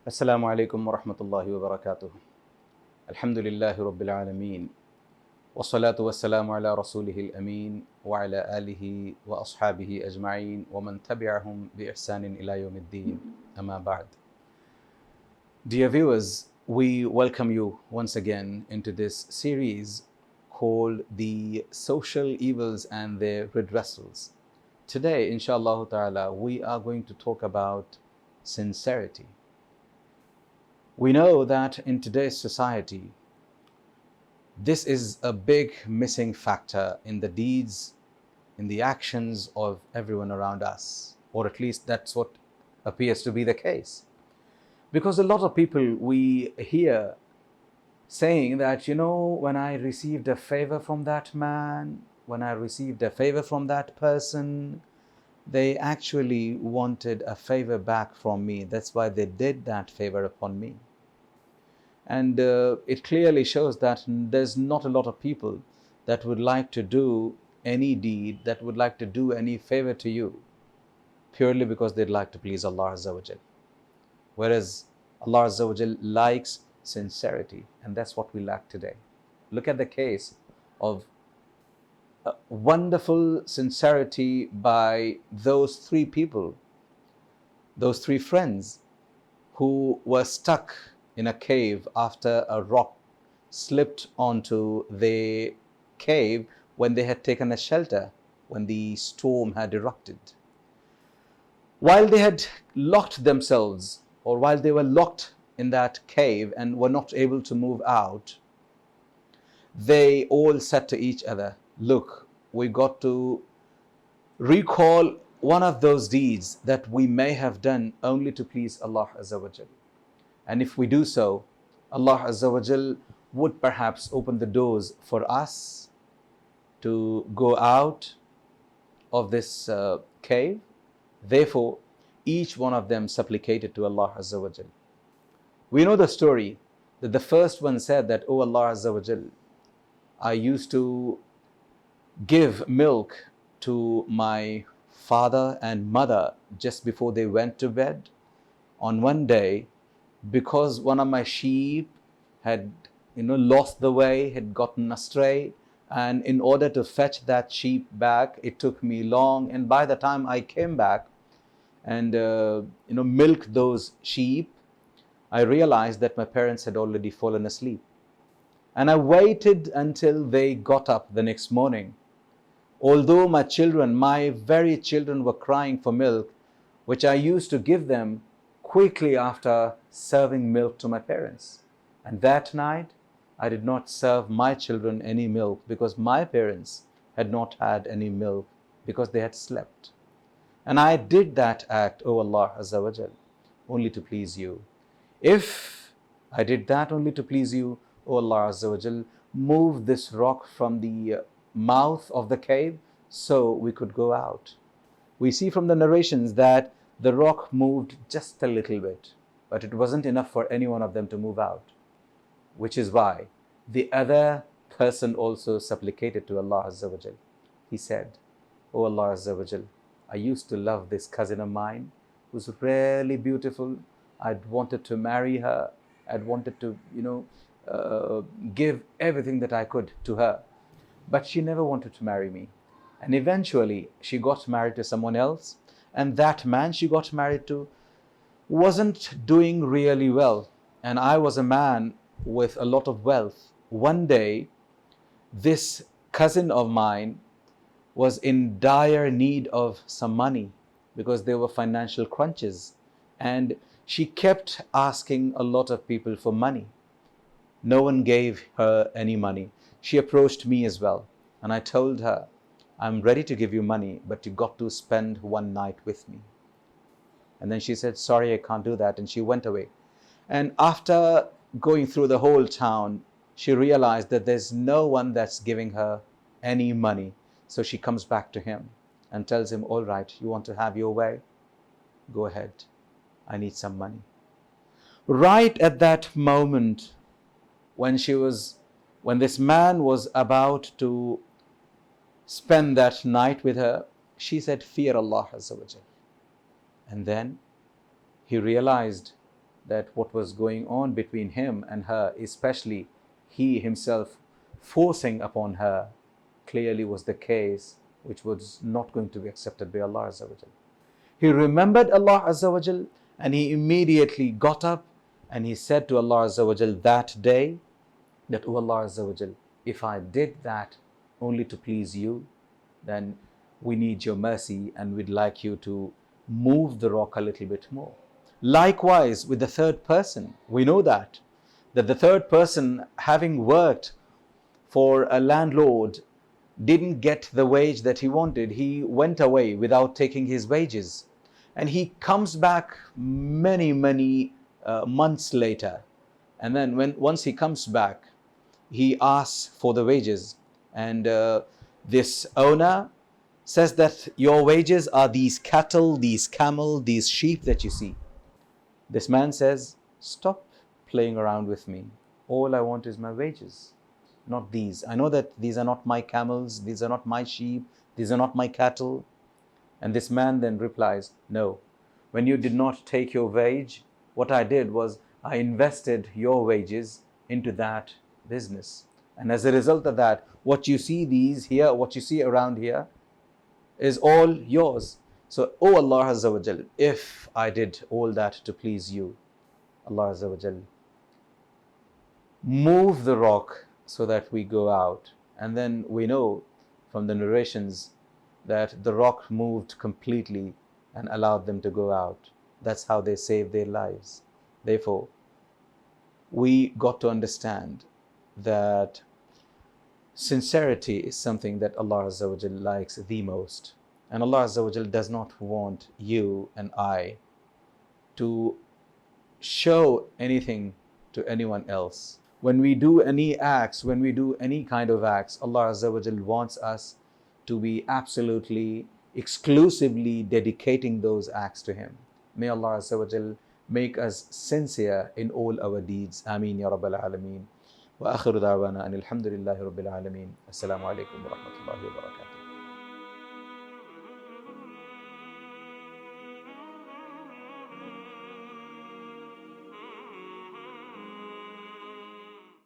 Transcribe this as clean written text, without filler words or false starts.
Assalamu alaikum wa rahmatullahi wa barakatuh. Alhamdulillahi rabbil alameen. Wa salatu wa salamu ala rasulihil ameen wa ala alihi wa ashabihi ajma'een wa man tabi'ahum bi ihsanin ila yawmiddin. Amma ba'd. Dear viewers, we welcome you once again into this series called The Social Evils and Their Redressals. Today, inshallah ta'ala, we are going to talk about sincerity. We know that in today's society, this is a big missing factor in the deeds, in the actions of everyone around us, or at least that's what appears to be the case. Because a lot of people we hear saying that, when I received a favor from that man, when I received a favor from that person, they actually wanted a favor back from me. That's why they did that favor upon me. And it clearly shows that there's not a lot of people that would like to do any deed, that would like to do any favor to you, purely because they'd like to please Allah Azza wa Jal. Whereas Allah Azza wa Jal likes sincerity, and that's what we lack today. Look at the case of wonderful sincerity by those three people, those three friends who were stuck in a cave after a rock slipped onto the cave when they had taken a shelter when the storm had erupted. While they had locked themselves, or while they were locked in that cave and were not able to move out, they all said to each other, look, we got to recall one of those deeds that we may have done only to please Allah Azza wa Jal. And if we do so, Allah Azza wa Jal would perhaps open the doors for us to go out of this cave. Therefore, each one of them supplicated to Allah Azza wa Jal. We know the story that the first one said that, "Oh Allah Azza wa Jal, I used to give milk to my father and mother just before they went to bed. On one day, because one of my sheep had lost the way, had gotten astray, and in order to fetch that sheep back, it took me long, and by the time I came back and milked those sheep, I realized that my parents had already fallen asleep. And I waited until they got up the next morning. Although my children, my very children, were crying for milk, which I used to give them quickly after serving milk to my parents. And that night, I did not serve my children any milk because my parents had not had any milk because they had slept. And I did that act, O Allah Azza wa Jal, only to please you. If I did that only to please you, O Allah Azza wa Jal, move this rock from the mouth of the cave so we could go out." We see from the narrations that the rock moved just a little bit, but it wasn't enough for any one of them to move out, which is why the other person also supplicated to Allah Azza wa Jal. He said, "O Allah Azza wa Jal, I used to love this cousin of mine who's really beautiful. I'd wanted to marry her. I'd wanted to, give everything that I could to her. But she never wanted to marry me. And eventually she got married to someone else. And that man she got married to wasn't doing really well. And I was a man with a lot of wealth. One day, this cousin of mine was in dire need of some money because there were financial crunches. And she kept asking a lot of people for money. No one gave her any money. She approached me as well. And I told her, I'm ready to give you money, but you got to spend one night with me. And then she said, sorry, I can't do that. And she went away. And after going through the whole town, she realized that there's no one that's giving her any money. So she comes back to him and tells him, all right, you want to have your way? Go ahead. I need some money. Right at that moment, when this man was about to spend that night with her, she said, fear Allah Azza wa Jal. And then he realized that what was going on between him and her, especially he himself forcing upon her, clearly was the case which was not going to be accepted by Allah Azza wa Jal. He remembered Allah Azza wa Jal, and he immediately got up and he said to Allah Azza wa Jal that day that, "Oh Allah Azza wa Jal, if I did that only to please you, then we need your mercy and we'd like you to move the rock a little bit more." Likewise with the third person, we know that the third person, having worked for a landlord, didn't get the wage that he wanted. He went away without taking his wages, and he comes back many months later, and then once he comes back, he asks for the wages, and this owner says that your wages are these cattle, these camel, these sheep that you see. This man says, "Stop playing around with me. All I want is my wages, not these. I know that these are not my camels, these are not my sheep, these are not my cattle." And this man then replies, "No, when you did not take your wage, what I did was I invested your wages into that business. And as a result of that, what you see these here, what you see around here is all yours. So, oh Allah Azza wa Jal, if I did all that to please you, Allah Azza wa Jal, move the rock so that we go out." And then we know from the narrations that the rock moved completely and allowed them to go out. That's how they saved their lives. Therefore, we got to understand that sincerity is something that Allah Azza wa Jal likes the most. And Allah Azza wa Jal does not want you and I to show anything to anyone else. When we do any acts, when we do any kind of acts, Allah Azza wa Jal wants us to be absolutely, exclusively dedicating those acts to Him. May Allah Azza wa Jal make us sincere in all our deeds. Ameen ya Rabbal Alameen. Wa akhiru da'wana anil hamdulillahi Rabbil Alameen. Assalamu alaikum wa rahmatullahi wa barakatuh.